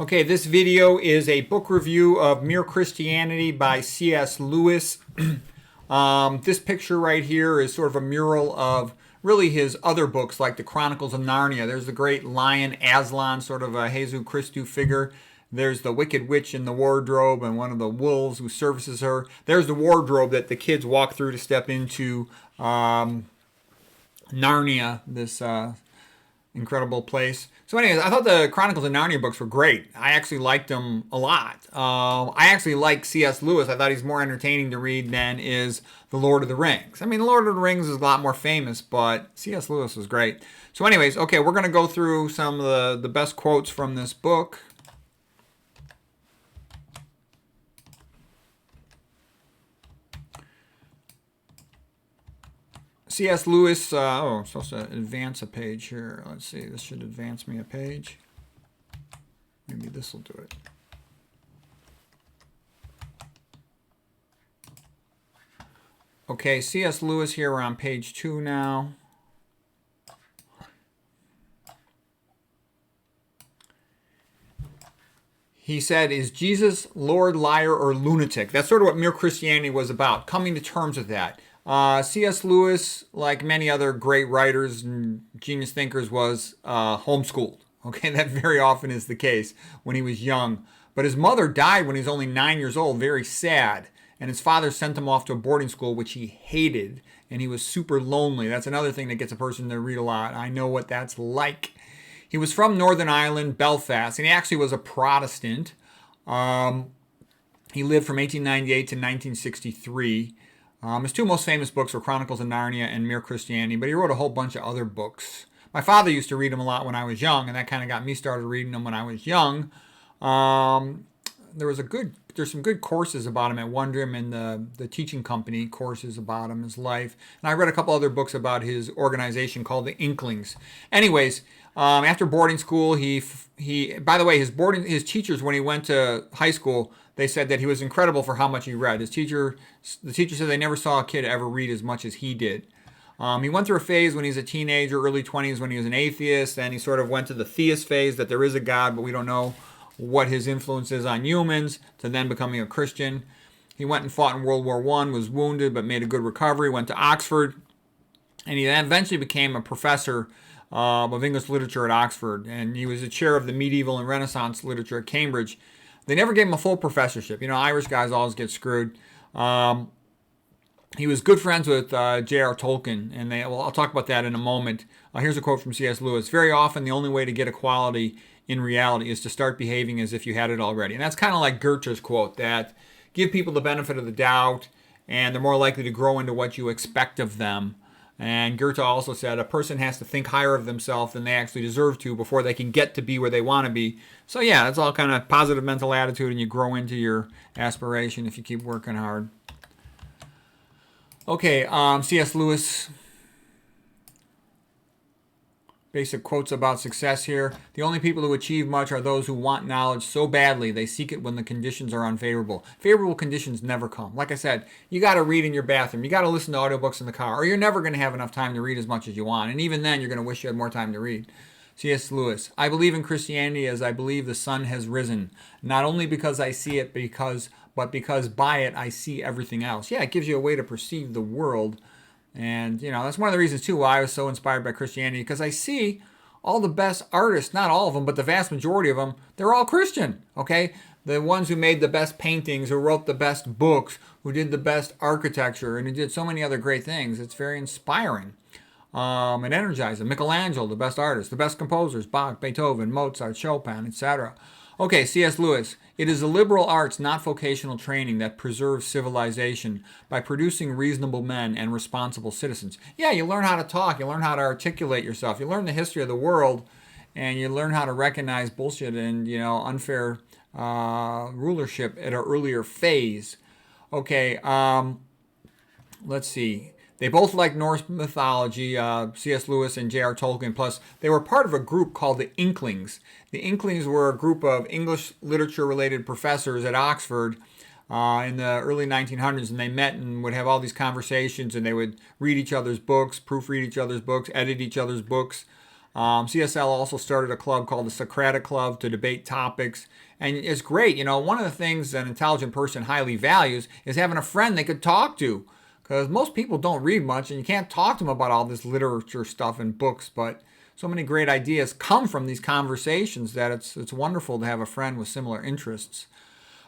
Okay, this video is a book review of Mere Christianity by C.S. Lewis. This picture right here is sort of a mural of really his other books like the Chronicles of Narnia. There's the great lion Aslan, sort of a Jesus Christu figure. There's the Wicked Witch in the wardrobe and one of the wolves who services her. There's the wardrobe that the kids walk through to step into Narnia, this incredible place. So anyways, I thought the Chronicles of Narnia books were great. I actually liked them a lot. I actually like C.S. Lewis. I thought he's more entertaining to read than is The Lord of the Rings. I mean, The Lord of the Rings is a lot more famous, but C.S. Lewis was great. So anyways, okay, we're going to go through some of the best quotes from this book. C.S. Lewis, I'm supposed to advance a page here. Let's see, this should advance me a page. Maybe this will do it. Okay, C.S. Lewis here, we're on page 2 now. He said, "Is Jesus Lord, liar, or lunatic?" That's sort of what Mere Christianity was about, coming to terms with that. C.S. Lewis, like many other great writers and genius thinkers, was homeschooled. Okay, that very often is the case when he was young. But his mother died when he was only 9 years old, very sad. And his father sent him off to a boarding school, which he hated. And he was super lonely. That's another thing that gets a person to read a lot. I know what that's like. He was from Northern Ireland, Belfast, and he actually was a Protestant. He lived from 1898 to 1963. His two most famous books were Chronicles of Narnia and Mere Christianity, but he wrote a whole bunch of other books. My father used to read them a lot when I was young, and that kind of got me started reading them when I was young. There's some good courses about him at Wondrum and the teaching company courses about him, his life. And I read a couple other books about his organization called the Inklings. Anyways, after boarding school, by the way, his teachers, when he went to high school, they said that he was incredible for how much he read. The teacher said they never saw a kid ever read as much as he did. He went through a phase when he was a teenager, early 20s, when he was an atheist. Then he sort of went to the theist phase, that there is a God, but we don't know what his influence is on humans, to then becoming a Christian. He went and fought in World War I, was wounded, but made a good recovery, went to Oxford, and he then eventually became a professor of English literature at Oxford, and he was the chair of the medieval and Renaissance literature at Cambridge. They never gave him a full professorship. You know, Irish guys always get screwed. He was good friends with J.R. Tolkien, and I'll talk about that in a moment. Here's a quote from C.S. Lewis. "Very often, the only way to get equality in reality is to start behaving as if you had it already." And that's kind of like Goethe's quote, that give people the benefit of the doubt, and they're more likely to grow into what you expect of them. And Goethe also said a person has to think higher of themselves than they actually deserve to before they can get to be where they want to be. So yeah, it's all kind of positive mental attitude, and you grow into your aspiration if you keep working hard. Okay, C.S. Lewis. Basic quotes about success here. "The only people who achieve much are those who want knowledge so badly they seek it when the conditions are unfavorable." Favorable conditions never come. Like I said, you got to read in your bathroom. You got to listen to audiobooks in the car, or you're never going to have enough time to read as much as you want. And even then, you're going to wish you had more time to read. C.S. Lewis. "I believe in Christianity as I believe the sun has risen, not only because I see it, but because by it I see everything else." Yeah, it gives you a way to perceive the world. And, you know, that's one of the reasons, too, why I was so inspired by Christianity, because I see all the best artists, not all of them, but the vast majority of them, they're all Christian, okay? The ones who made the best paintings, who wrote the best books, who did the best architecture, and who did so many other great things. It's very inspiring and energizing. Michelangelo, the best artist, the best composers, Bach, Beethoven, Mozart, Chopin, etc. Okay, C.S. Lewis. "It is the liberal arts, not vocational training, that preserves civilization by producing reasonable men and responsible citizens." Yeah, you learn how to talk. You learn how to articulate yourself. You learn the history of the world, and you learn how to recognize bullshit and, you know, unfair rulership at an earlier phase. Okay, let's see. They both liked Norse mythology, C.S. Lewis and J.R. Tolkien. Plus, they were part of a group called the Inklings. The Inklings were a group of English literature-related professors at Oxford in the early 1900s, and they met and would have all these conversations, and they would read each other's books, proofread each other's books, edit each other's books. CSL also started a club called the Socratic Club to debate topics. And it's great. You know, one of the things an intelligent person highly values is having a friend they could talk to. Because most people don't read much and you can't talk to them about all this literature stuff and books. But so many great ideas come from these conversations that it's wonderful to have a friend with similar interests.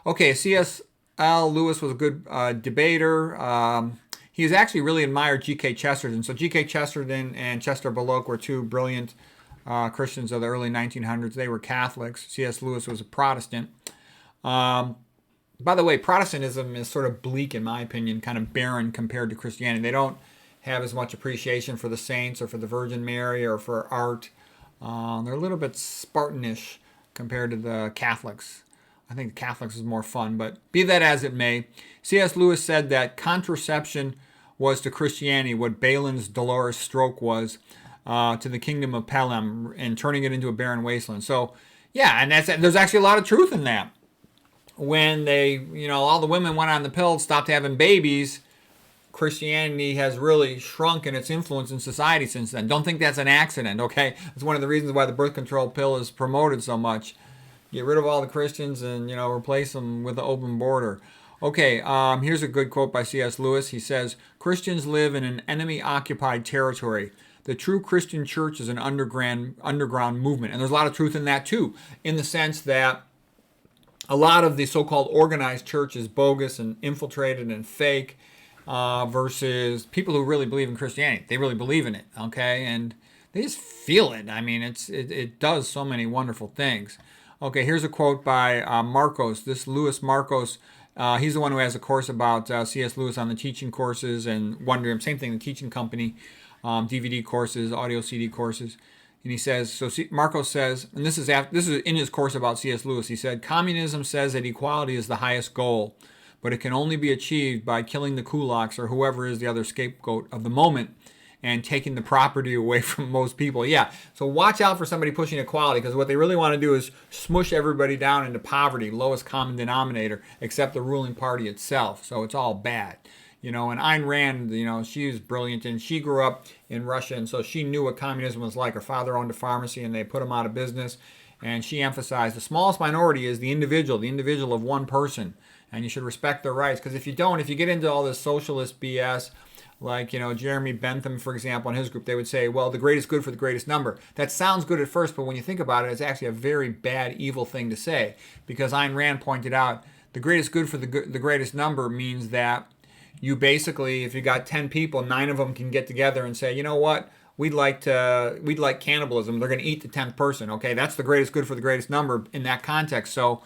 Okay, C.S.L. Lewis was a good debater. He actually really admired G.K. Chesterton. So G.K. Chesterton and Chester Bullock were two brilliant Christians of the early 1900s. They were Catholics. C.S. Lewis was a Protestant. By the way, Protestantism is sort of bleak, in my opinion, kind of barren compared to Christianity. They don't have as much appreciation for the saints or for the Virgin Mary or for art. They're a little bit Spartanish compared to the Catholics. I think the Catholics is more fun, but be that as it may, C.S. Lewis said that contraception was to Christianity what Balin's Dolores Stroke was to the kingdom of Pelham and turning it into a barren wasteland. So, yeah, and there's actually a lot of truth in that. When all the women went on the pill, stopped having babies, Christianity has really shrunk in its influence in society since then. Don't think that's an accident, okay? It's one of the reasons why the birth control pill is promoted so much. Get rid of all the Christians and, replace them with the open border. Okay, here's a good quote by C.S. Lewis. He says, Christians live in an enemy-occupied territory. The true Christian church is an underground movement. And there's a lot of truth in that, too, in the sense that a lot of the so-called organized church is bogus and infiltrated and fake versus people who really believe in Christianity. They really believe in it, okay? And they just feel it. I mean, it does so many wonderful things. Okay, here's a quote by Marcos. This Louis Marcos, he's the one who has a course about C.S. Lewis on the teaching courses and Wondrium. Same thing, the teaching company, DVD courses, audio CD courses. And he says, Marcos says, and this is in his course about C.S. Lewis, he said, communism says that equality is the highest goal, but it can only be achieved by killing the kulaks or whoever is the other scapegoat of the moment and taking the property away from most people. Yeah, so watch out for somebody pushing equality, because what they really want to do is smush everybody down into poverty, lowest common denominator, except the ruling party itself. So it's all bad. And Ayn Rand, she was brilliant, and she grew up in Russia, and so she knew what communism was like. Her father owned a pharmacy, and they put him out of business, and she emphasized the smallest minority is the individual of one person, and you should respect their rights, because if you get into all this socialist BS, like, Jeremy Bentham, for example, in his group, they would say, well, the greatest good for the greatest number. That sounds good at first, but when you think about it, it's actually a very bad, evil thing to say, because Ayn Rand pointed out the greatest good for the greatest number means that you basically, if you got 10 people, 9 of them can get together and say, you know what, we'd like cannibalism. They're going to eat the 10th person. Okay, that's the greatest good for the greatest number in that context. So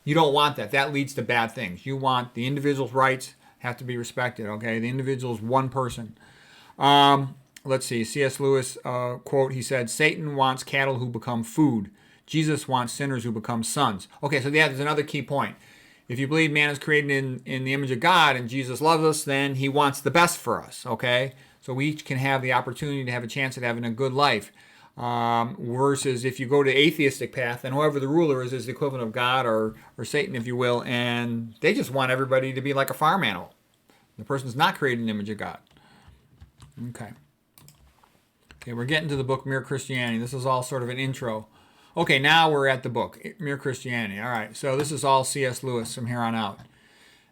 you don't want that. That leads to bad things. You want the individual's rights have to be respected. Okay, the individual's one person. Let's see. C.S. Lewis quote. He said, "Satan wants cattle who become food. Jesus wants sinners who become sons." Okay, so there's another key point. If you believe man is created in the image of God and Jesus loves us, then he wants the best for us, okay? So we each can have the opportunity to have a chance at having a good life. Versus if you go to the atheistic path, then whoever the ruler is the equivalent of God or Satan, if you will, and they just want everybody to be like a farm animal. The person's not created in the image of God. Okay, we're getting to the book Mere Christianity. This is all sort of an intro. Okay, now we're at the book, Mere Christianity. All right, so this is all C.S. Lewis from here on out.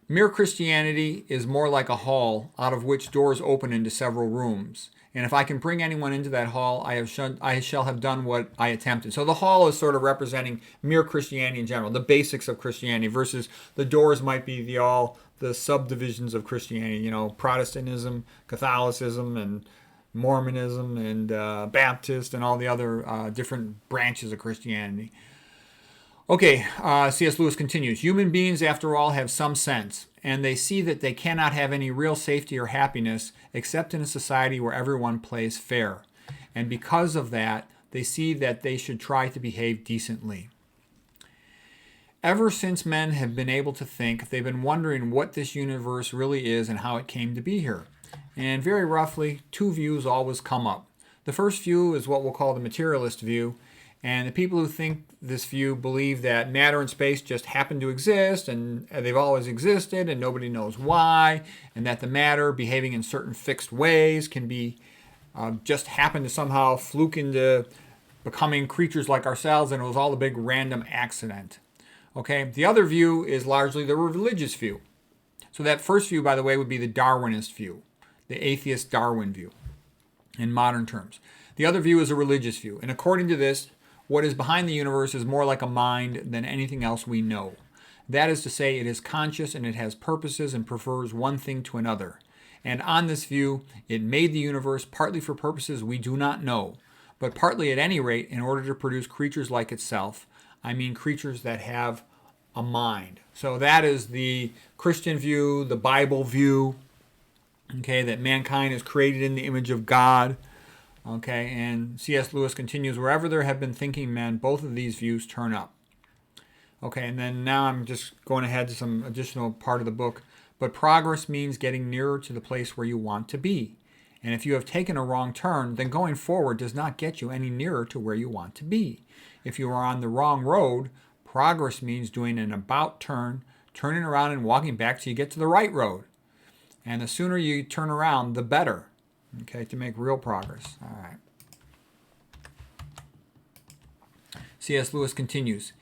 Mere Christianity is more like a hall out of which doors open into several rooms. And if I can bring anyone into that hall, I shall have done what I attempted. So the hall is sort of representing mere Christianity in general, the basics of Christianity, versus the doors might be the subdivisions of Christianity, Protestantism, Catholicism, and Mormonism, and Baptist, and all the other different branches of Christianity. Okay, C.S. Lewis continues. Human beings, after all, have some sense, and they see that they cannot have any real safety or happiness except in a society where everyone plays fair. And because of that, they see that they should try to behave decently. Ever since men have been able to think, they've been wondering what this universe really is and how it came to be here. And very roughly, two views always come up. The first view is what we'll call the materialist view. And the people who think this view believe that matter and space just happen to exist and they've always existed and nobody knows why, and that the matter behaving in certain fixed ways can be just happen to somehow fluke into becoming creatures like ourselves, and it was all a big random accident. Okay, the other view is largely the religious view. So that first view, by the way, would be the Darwinist view, the atheist Darwin view in modern terms. The other view is a religious view, and according to this, what is behind the universe is more like a mind than anything else we know. That is to say, it is conscious and it has purposes and prefers one thing to another. And on this view, it made the universe partly for purposes we do not know, but partly at any rate in order to produce creatures like itself. I mean creatures that have a mind. So that is the Christian view, the Bible view, okay, that mankind is created in the image of God. Okay, and C.S. Lewis continues, wherever there have been thinking men, both of these views turn up. Okay, and then now I'm just going ahead to some additional part of the book. But progress means getting nearer to the place where you want to be. And if you have taken a wrong turn, then going forward does not get you any nearer to where you want to be. If you are on the wrong road, progress means doing an about turn, turning around and walking back till you get to the right road. And the sooner you turn around, the better, okay, to make real progress. All right. C.S. Lewis continues,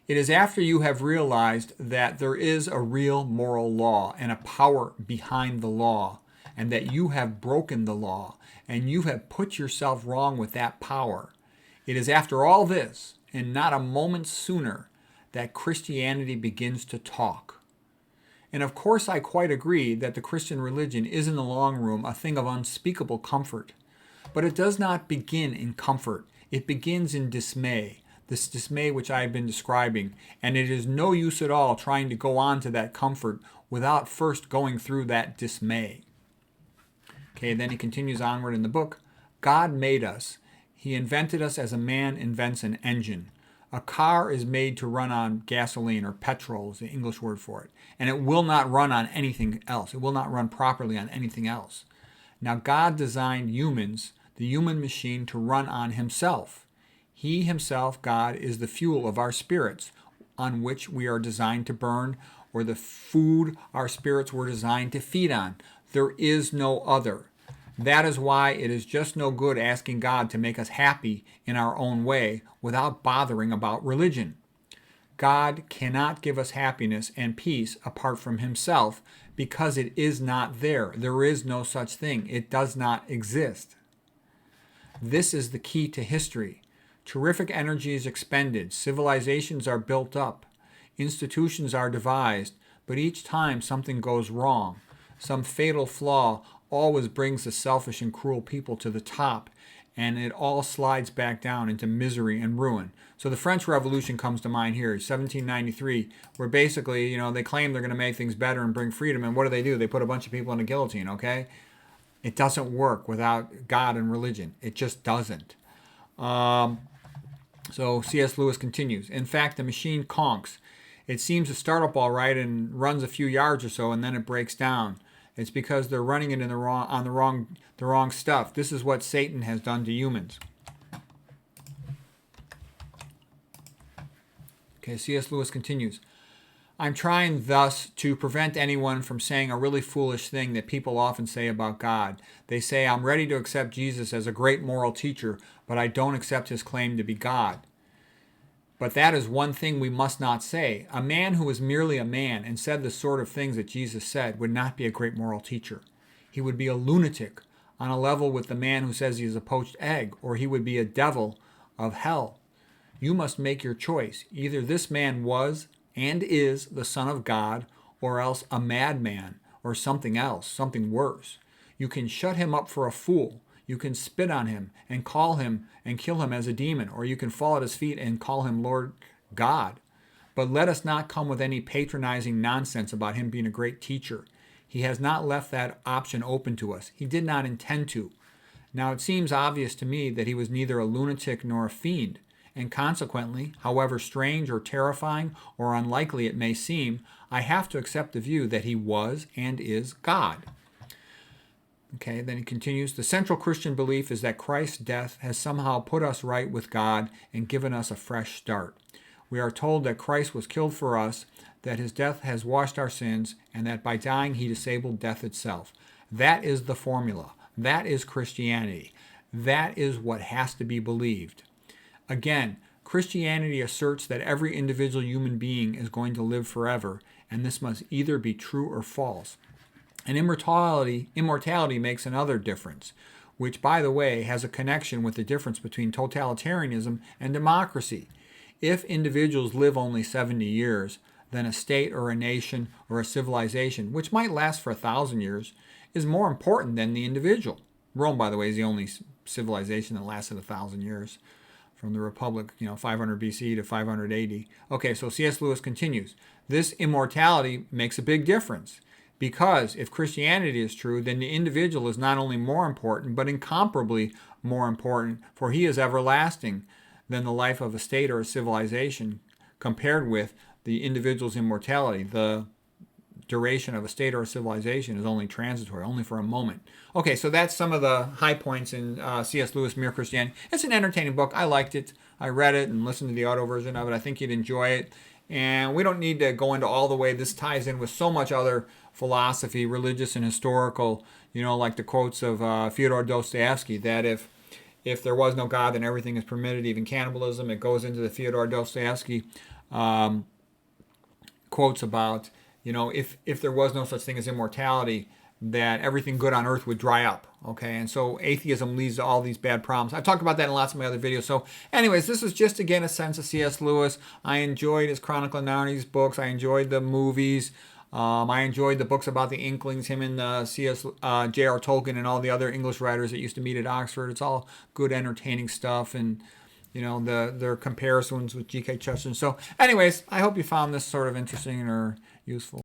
it is after you have realized that there is a real moral law and a power behind the law, and that you have broken the law, and you have put yourself wrong with that power. It is after all this, and not a moment sooner, that Christianity begins to talk. And of course I quite agree that the Christian religion is in the long run a thing of unspeakable comfort. But it does not begin in comfort. It begins in dismay, this dismay which I have been describing, and it is no use at all trying to go on to that comfort without first going through that dismay. Okay, then he continues onward in the book. God made us. He invented us as a man invents an engine. A car is made to run on gasoline, or petrol is the English word for it, and it will not run on anything else. It will not run properly on anything else. Now God designed humans, the human machine, to run on himself. He himself, God, is the fuel of our spirits, on which we are designed to burn, or the food our spirits were designed to feed on. There is no other. That is why it is just no good asking God to make us happy in our own way without bothering about religion. God cannot give us happiness and peace apart from himself because it is not there. There is no such thing. It does not exist. This is the key to history. Terrific energy is expended. Civilizations are built up. Institutions are devised. But each time something goes wrong, some fatal flaw always brings the selfish and cruel people to the top, and it all slides back down into misery and ruin. So the French Revolution comes to mind here, 1793, where basically, they claim they're going to make things better and bring freedom, and what do? They put a bunch of people in a guillotine, okay? It doesn't work without God and religion. It just doesn't. So C.S. Lewis continues. In fact, the machine conks. It seems to start up all right and runs a few yards or so, and then it breaks down. It's because they're running it the wrong stuff. This is what Satan has done to humans. Okay, C.S. Lewis continues. I'm trying thus to prevent anyone from saying a really foolish thing that people often say about God. They say, I'm ready to accept Jesus as a great moral teacher, but I don't accept his claim to be God. But that is one thing we must not say. A man who is merely a man and said the sort of things that Jesus said would not be a great moral teacher. He would be a lunatic on a level with the man who says he is a poached egg, or he would be a devil of hell. You must make your choice. Either this man was and is the Son of God, or else a madman, or something else, something worse. You can shut him up for a fool. You can spit on him and call him and kill him as a demon, or you can fall at his feet and call him Lord God. But let us not come with any patronizing nonsense about him being a great teacher. He has not left that option open to us. He did not intend to. Now it seems obvious to me that he was neither a lunatic nor a fiend, and consequently, however strange or terrifying or unlikely it may seem, I have to accept the view that he was and is God. Okay, then he continues, the central Christian belief is that Christ's death has somehow put us right with God and given us a fresh start. We are told that Christ was killed for us, that his death has washed our sins, and that by dying he disabled death itself. That is the formula. That is Christianity. That is what has to be believed. Again, Christianity asserts that every individual human being is going to live forever, and this must either be true or false. And immortality makes another difference, which, by the way, has a connection with the difference between totalitarianism and democracy. If individuals live only 70 years, then a state or a nation or a civilization, which might last for 1,000 years, is more important than the individual. Rome, by the way, is the only civilization that lasted 1,000 years, from the Republic, 500 BC to 500 AD. Okay, so C.S. Lewis continues. This immortality makes a big difference, because if Christianity is true, then the individual is not only more important, but incomparably more important, for he is everlasting, than the life of a state or a civilization, compared with the individual's immortality. The duration of a state or a civilization is only transitory, only for a moment. Okay, so that's some of the high points in C.S. Lewis' Mere Christianity. It's an entertaining book. I liked it. I read it and listened to the audio version of it. I think you'd enjoy it. And we don't need to go into all the way. This ties in with so much other philosophy, religious and historical, like the quotes of Fyodor Dostoevsky, that if there was no God, then everything is permitted, even cannibalism. It goes into the Fyodor Dostoevsky quotes about, if there was no such thing as immortality, that everything good on earth would dry up. Okay, and so atheism leads to all these bad problems. I've talked about that in lots of my other videos. So anyways, this is just, again, a sense of C.S. Lewis. I enjoyed his Chronicle of Narnia's books. I enjoyed the movies. I enjoyed the books about the Inklings, him and J.R. Tolkien and all the other English writers that used to meet at Oxford. It's all good, entertaining stuff, and their comparisons with G.K. Chesterton. So anyways, I hope you found this sort of interesting or useful.